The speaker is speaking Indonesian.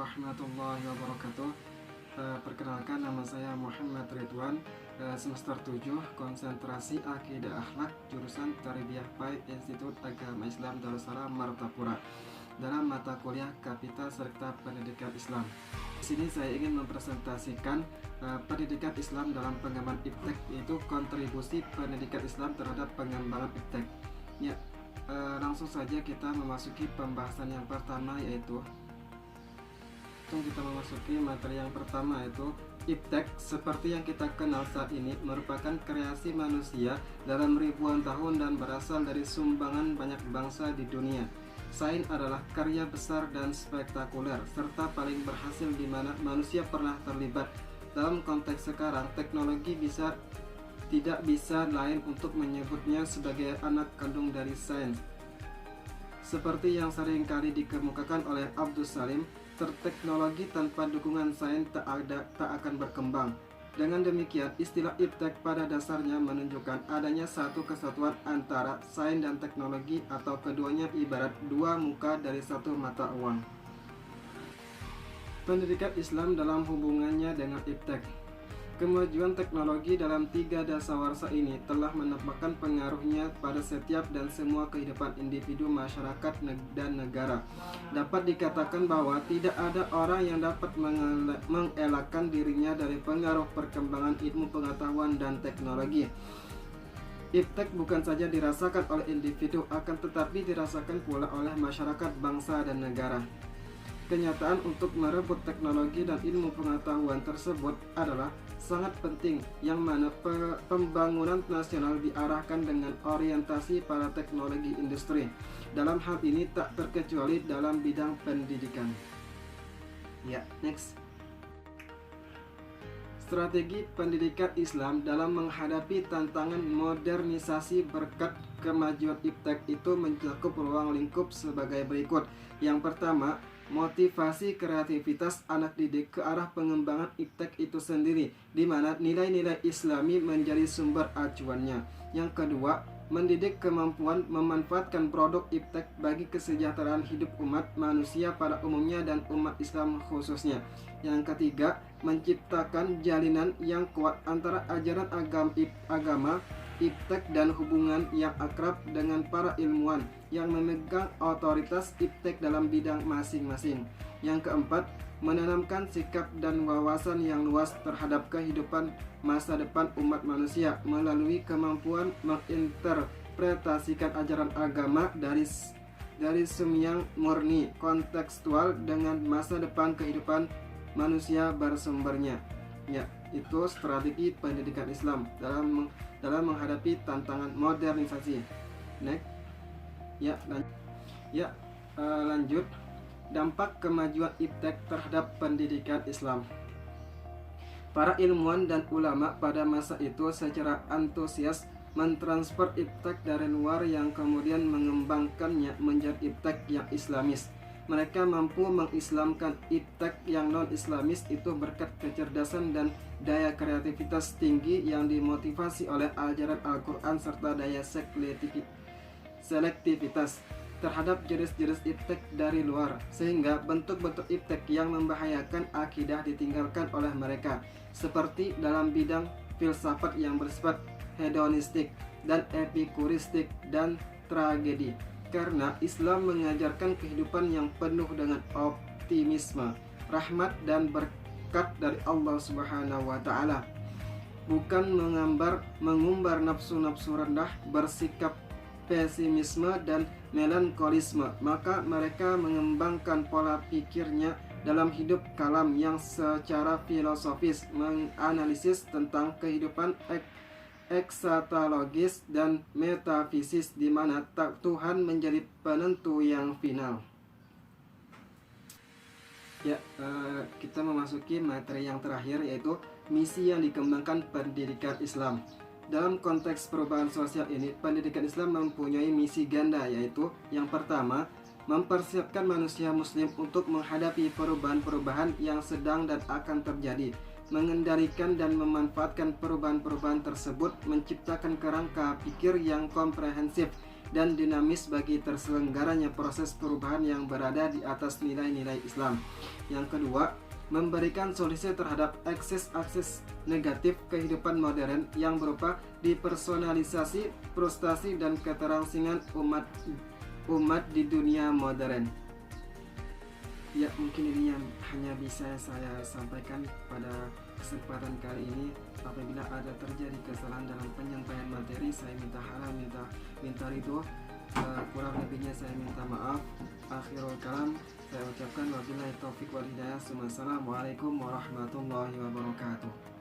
warahmatullahi wabarakatuh. Perkenalkan, nama saya Muhammad Ridwan, semester 7 konsentrasi Akidah Akhlak, jurusan Tarbiyah PAI, Institut Agama Islam Darussalam Martapura, dalam mata kuliah Kapital serta Pendidikan Islam. Di sini saya ingin mempresentasikan pendidikan Islam dalam pengembangan iptek, yaitu kontribusi pendidikan Islam terhadap pengembangan iptek. Ya, langsung saja kita memasuki pembahasan yang pertama, yaitu kita memasuki materi yang pertama, yaitu iptek. Seperti yang kita kenal saat ini, merupakan kreasi manusia dalam ribuan tahun dan berasal dari sumbangan banyak bangsa di dunia. Sains adalah karya besar dan spektakuler serta paling berhasil di mana manusia pernah terlibat. Dalam konteks sekarang, teknologi tidak bisa lain untuk menyebutnya sebagai anak kandung dari sains. Seperti yang sering kali dikemukakan oleh Abdul Salim, teknologi tanpa dukungan sains tak akan berkembang. Dengan demikian, istilah iptek pada dasarnya menunjukkan adanya satu kesatuan antara sains dan teknologi, atau keduanya ibarat dua muka dari satu mata uang. Pendidikan Islam dalam hubungannya dengan iptek. Kemajuan teknologi dalam tiga dasawarsa ini telah menempatkan pengaruhnya pada setiap dan semua kehidupan individu, masyarakat, dan negara. Dapat dikatakan bahwa tidak ada orang yang dapat mengelakkan dirinya dari pengaruh perkembangan ilmu pengetahuan dan teknologi. Iptek bukan saja dirasakan oleh individu, akan tetapi dirasakan pula oleh masyarakat, bangsa, dan negara. Kenyataan untuk merebut teknologi dan ilmu pengetahuan tersebut adalah sangat penting, yang mana pembangunan nasional diarahkan dengan orientasi pada teknologi industri. Dalam hal ini tak terkecuali dalam bidang pendidikan. Ya, next. Strategi pendidikan Islam dalam menghadapi tantangan modernisasi berkat kemajuan iptek itu mencakup ruang lingkup sebagai berikut. Yang pertama, motivasi kreativitas anak didik ke arah pengembangan iptek itu sendiri, di mana nilai-nilai Islami menjadi sumber acuannya. Yang kedua, mendidik kemampuan memanfaatkan produk iptek bagi kesejahteraan hidup umat manusia pada umumnya dan umat Islam khususnya. Yang ketiga, menciptakan jalinan yang kuat antara ajaran agama, iptek, dan hubungan yang akrab dengan para ilmuwan yang memegang otoritas iptek dalam bidang masing-masing. Yang keempat, menanamkan sikap dan wawasan yang luas terhadap kehidupan masa depan umat manusia melalui kemampuan menginterpretasikan ajaran agama dari sumber murni kontekstual dengan masa depan kehidupan manusia bersumbernya. Ya, itu strategi pendidikan Islam dalam menghadapi tantangan modernisasi. Next. Lanjut. Dampak kemajuan iptek terhadap pendidikan Islam. Para ilmuwan dan ulama pada masa itu secara antusias mentransfer iptek dari luar yang kemudian mengembangkannya menjadi iptek yang Islamis. Mereka mampu mengislamkan iptek yang non-Islamis itu berkat kecerdasan dan daya kreativitas tinggi yang dimotivasi oleh ajaran Al-Quran serta daya selektivitas terhadap jenis-jenis iptek dari luar, sehingga bentuk-bentuk iptek yang membahayakan akidah ditinggalkan oleh mereka, seperti dalam bidang filsafat yang bersifat hedonistik dan epikuristik dan tragedi. Karena Islam mengajarkan kehidupan yang penuh dengan optimisme, rahmat, dan berkat dari Allah Subhanahu wa Ta'ala, bukan mengumbar nafsu-nafsu rendah, bersikap pesimisme dan melankolisme. Maka mereka mengembangkan pola pikirnya dalam hidup kalam yang secara filosofis menganalisis tentang kehidupan eksatologis dan metafisis, di mana Tuhan menjadi penentu yang final. Ya, kita memasuki materi yang terakhir, yaitu misi yang dikembangkan pendidikan Islam. Dalam konteks perubahan sosial ini, pendidikan Islam mempunyai misi ganda, yaitu yang pertama, mempersiapkan manusia muslim untuk menghadapi perubahan-perubahan yang sedang dan akan terjadi, mengendalikan dan memanfaatkan perubahan-perubahan tersebut, menciptakan kerangka pikir yang komprehensif dan dinamis bagi terselenggaranya proses perubahan yang berada di atas nilai-nilai Islam. Yang kedua, memberikan solusi terhadap akses negatif kehidupan modern yang berupa dipersonalisasi, frustasi, dan keterangsingan umat di dunia modern. Ya, mungkin ini yang hanya bisa saya sampaikan pada kesempatan kali ini. Apabila ada terjadi kesalahan dalam penyampaian materi, saya minta halal, minta ridho. Kurang lebihnya saya minta maaf. Akhirul kalam, saya ucapkan wabillahi taufik wal hidayah. Assalamualaikum warahmatullahi wabarakatuh.